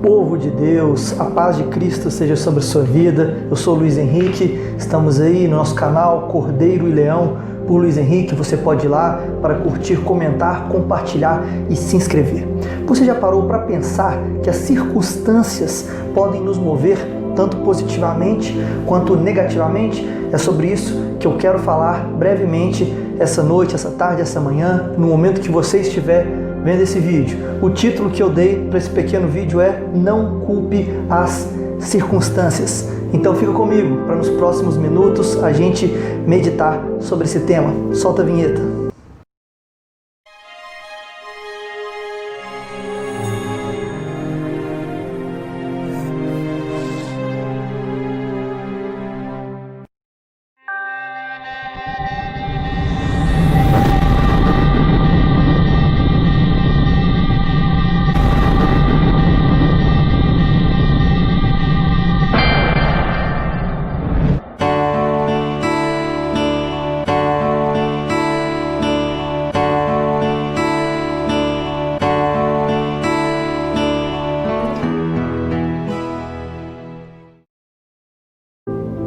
Povo de Deus, a paz de Cristo seja sobre a sua vida. Eu sou Luiz Henrique, estamos aí no nosso canal Cordeiro e Leão por Luiz Henrique. Você pode ir lá para curtir, comentar, compartilhar e se inscrever. Você já parou para pensar que as circunstâncias podem nos mover tanto positivamente quanto negativamente? É sobre isso que eu quero falar brevemente essa noite, essa tarde, essa manhã, no momento que você estiver vendo esse vídeo. O título que eu dei para esse pequeno vídeo é Não Culpe as Circunstâncias. Então fica comigo para nos próximos minutos a gente meditar sobre esse tema. Solta a vinheta.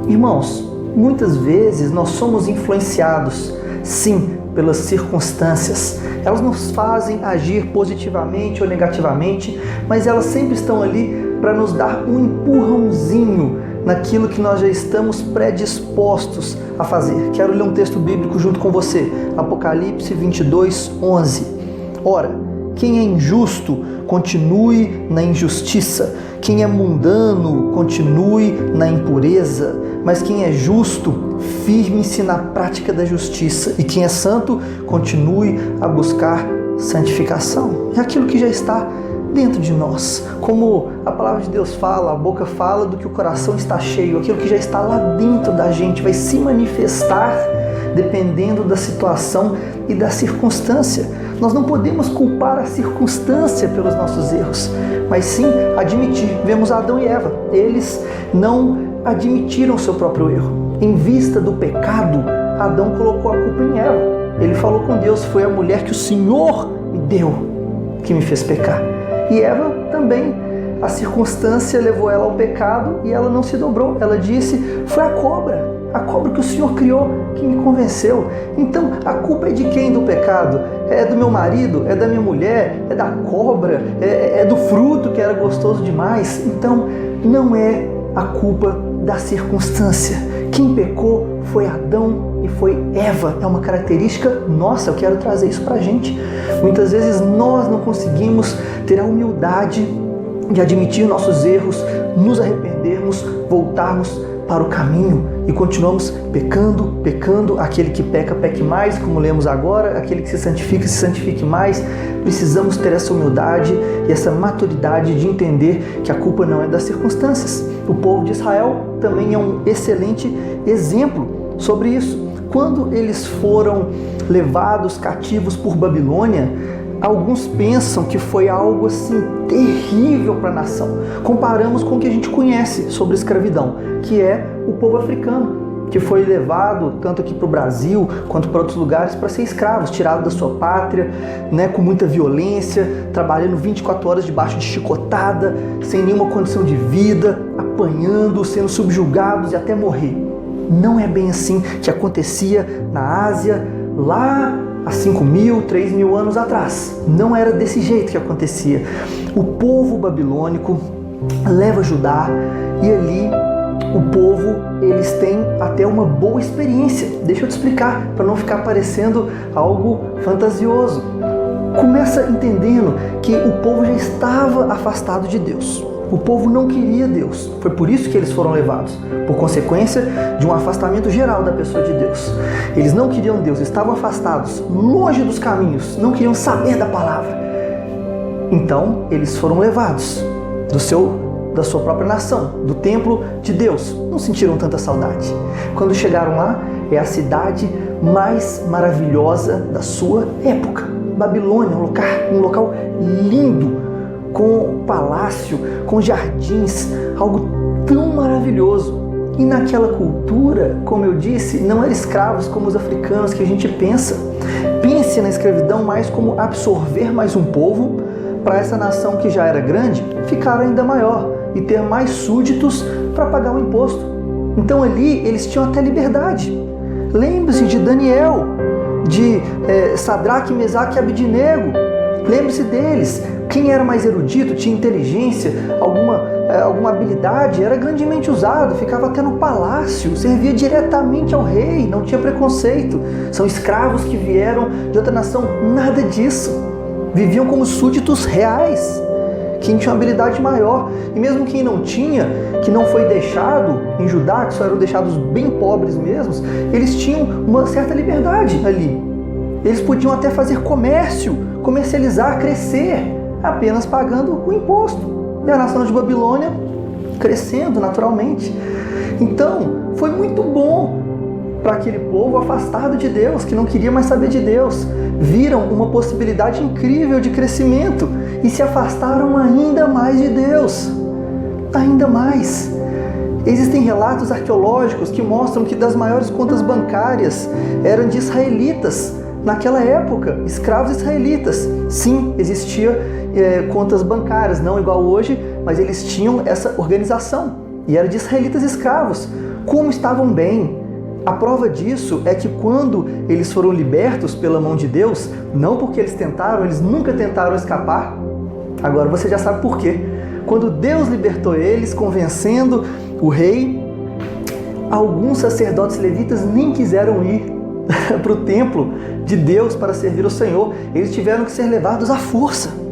Irmãos, muitas vezes nós somos influenciados, sim, pelas circunstâncias. Elas nos fazem agir positivamente ou negativamente, mas elas sempre estão ali para nos dar um empurrãozinho naquilo que nós já estamos predispostos a fazer. Quero ler um texto bíblico junto com você, Apocalipse 22:11. Ora, quem é injusto, continue na injustiça. Quem é mundano, continue na impureza. Mas quem é justo, firme-se na prática da justiça. E quem é santo, continue a buscar santificação. É aquilo que já está dentro de nós. Como a palavra de Deus fala, a boca fala do que o coração está cheio. Aquilo que já está lá dentro da gente vai se manifestar dependendo da situação e da circunstância. Nós não podemos culpar a circunstância pelos nossos erros, mas sim admitir. Vemos Adão e Eva, eles não admitiram o seu próprio erro. Em vista do pecado, Adão colocou a culpa em Eva. Ele falou com Deus: foi a mulher que o Senhor me deu que me fez pecar. E Eva também, a circunstância levou ela ao pecado e ela não se dobrou. Ela disse: foi a cobra que o Senhor criou que me convenceu. Então, a culpa é de quem do pecado? É do meu marido? É da minha mulher? É da cobra? É do fruto que era gostoso demais? Então, não é a culpa da circunstância. Quem pecou foi Adão e foi Eva. É uma característica nossa, eu quero trazer isso pra gente. Muitas vezes nós não conseguimos ter a humildade de admitir nossos erros, nos arrependermos, voltarmos para o caminho e continuamos pecando. Aquele que peca, peque mais, como lemos agora. Aquele que se santifique mais. Precisamos ter essa humildade e essa maturidade de entender que a culpa não é das circunstâncias. O povo de Israel também é um excelente exemplo sobre isso. Quando eles foram levados cativos por Babilônia, alguns pensam que foi algo assim terrível para a nação. Comparamos com o que a gente conhece sobre escravidão, que é o povo africano, que foi levado tanto aqui para o Brasil quanto para outros lugares para ser escravos, tirado da sua pátria, com muita violência, trabalhando 24 horas debaixo de chicotada, sem nenhuma condição de vida, apanhando, sendo subjugados e até morrer. Não é bem assim que acontecia na Ásia, lá há 5.000, 3.000 anos atrás. Não era desse jeito que acontecia. O povo babilônico leva Judá e ali o povo, eles têm até uma boa experiência. Deixa eu te explicar, para não ficar parecendo algo fantasioso. Começa entendendo que o povo já estava afastado de Deus. O povo não queria Deus. Foi por isso que eles foram levados, por consequência de um afastamento geral da pessoa de Deus. Eles não queriam Deus, estavam afastados, longe dos caminhos, não queriam saber da palavra. Então, eles foram levados da sua própria nação, do templo de Deus. Não sentiram tanta saudade. Quando chegaram lá, é a cidade mais maravilhosa da sua época. Babilônia, um local lindo, com palácio, com jardins, algo tão maravilhoso. E naquela cultura, como eu disse, não eram escravos como os africanos que a gente pensa. Pense na escravidão mais como absorver mais um povo para essa nação que já era grande ficar ainda maior e ter mais súditos para pagar o imposto. Então ali eles tinham até liberdade. Lembre-se de Daniel, de Sadraque, Mesaque e Abidnego. Lembre-se deles. Quem era mais erudito, tinha inteligência, alguma habilidade, era grandemente usado, ficava até no palácio, servia diretamente ao rei, não tinha preconceito. São escravos que vieram de outra nação, nada disso. Viviam como súditos reais. Quem tinha uma habilidade maior, e mesmo quem não tinha, que não foi deixado em Judá, que só eram deixados bem pobres mesmos, eles tinham uma certa liberdade ali. Eles podiam até fazer comércio, comercializar, crescer, apenas pagando o imposto. E a nação de Babilônia crescendo naturalmente. Então, foi muito bom para aquele povo afastado de Deus, que não queria mais saber de Deus. Viram uma possibilidade incrível de crescimento e se afastaram ainda mais de Deus. Ainda mais. Existem relatos arqueológicos que mostram que das maiores contas bancárias eram de israelitas. Naquela época, escravos israelitas. Sim, existia contas bancárias, não igual hoje, mas eles tinham essa organização. E era de israelitas escravos. Como estavam bem. A prova disso é que quando eles foram libertos pela mão de Deus, não porque eles tentaram, eles nunca tentaram escapar. Agora você já sabe por quê. Quando Deus libertou eles, convencendo o rei, alguns sacerdotes levitas nem quiseram ir para o templo de Deus para servir ao Senhor. Eles tiveram que ser levados à força.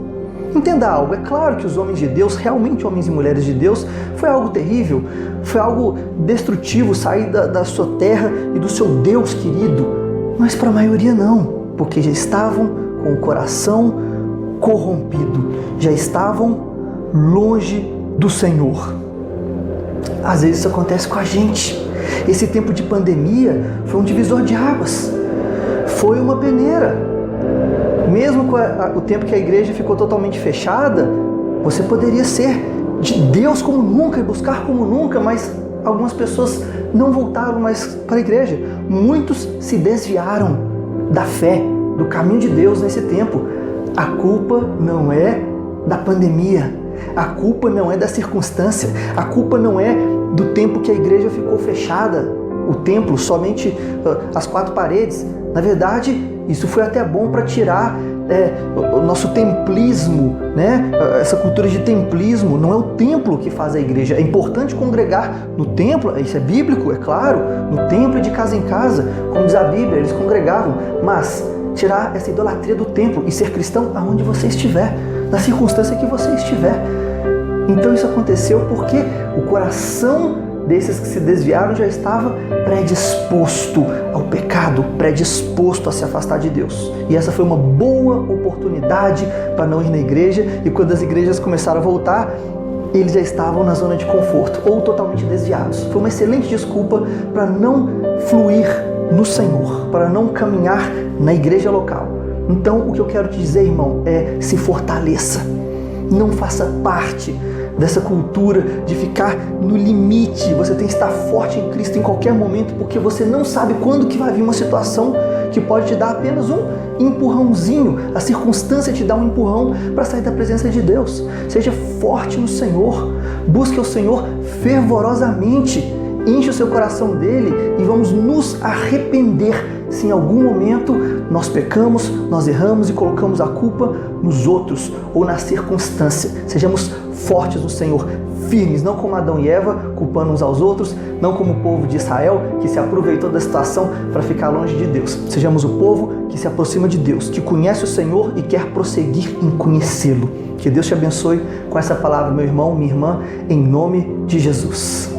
Entenda algo, é claro que os homens de Deus, realmente homens e mulheres de Deus, foi algo terrível, foi algo destrutivo sair da sua terra e do seu Deus querido, mas para a maioria não, porque já estavam com o coração corrompido, já estavam longe do Senhor. Às vezes isso acontece com a gente. Esse tempo de pandemia foi um divisor de águas, foi uma peneira. Mesmo com o tempo que a igreja ficou totalmente fechada, você poderia ser de Deus como nunca e buscar como nunca, mas algumas pessoas não voltaram mais para a igreja. Muitos se desviaram da fé, do caminho de Deus nesse tempo. A culpa não é da pandemia, a culpa não é da circunstância, a culpa não é do tempo que a igreja ficou fechada, o templo, somente as quatro paredes. Na verdade, isso foi até bom para tirar o nosso templismo, né? Essa cultura de templismo. Não é o templo que faz a igreja. É importante congregar no templo, isso é bíblico, é claro, no templo e de casa em casa, como diz a Bíblia, eles congregavam, mas tirar essa idolatria do templo e ser cristão aonde você estiver, na circunstância que você estiver. Então isso aconteceu porque o coração desses que se desviaram já estava predisposto ao pecado, predisposto a se afastar de Deus. E essa foi uma boa oportunidade para não ir na igreja, e quando as igrejas começaram a voltar, eles já estavam na zona de conforto ou totalmente desviados. Foi uma excelente desculpa para não fluir no Senhor, para não caminhar na igreja local. Então o que eu quero te dizer, irmão, é: se fortaleça. Não faça parte dessa cultura de ficar no limite. Você tem que estar forte em Cristo em qualquer momento, porque você não sabe quando que vai vir uma situação que pode te dar apenas um empurrãozinho. A circunstância te dá um empurrão para sair da presença de Deus. Seja forte no Senhor. Busque o Senhor fervorosamente. Enche o seu coração dele e vamos nos arrepender se em algum momento nós pecamos, nós erramos e colocamos a culpa nos outros ou na circunstância. Sejamos fortes no Senhor, firmes, não como Adão e Eva, culpando uns aos outros, não como o povo de Israel, que se aproveitou da situação para ficar longe de Deus. Sejamos o povo que se aproxima de Deus, que conhece o Senhor e quer prosseguir em conhecê-lo. Que Deus te abençoe com essa palavra, meu irmão, minha irmã, em nome de Jesus.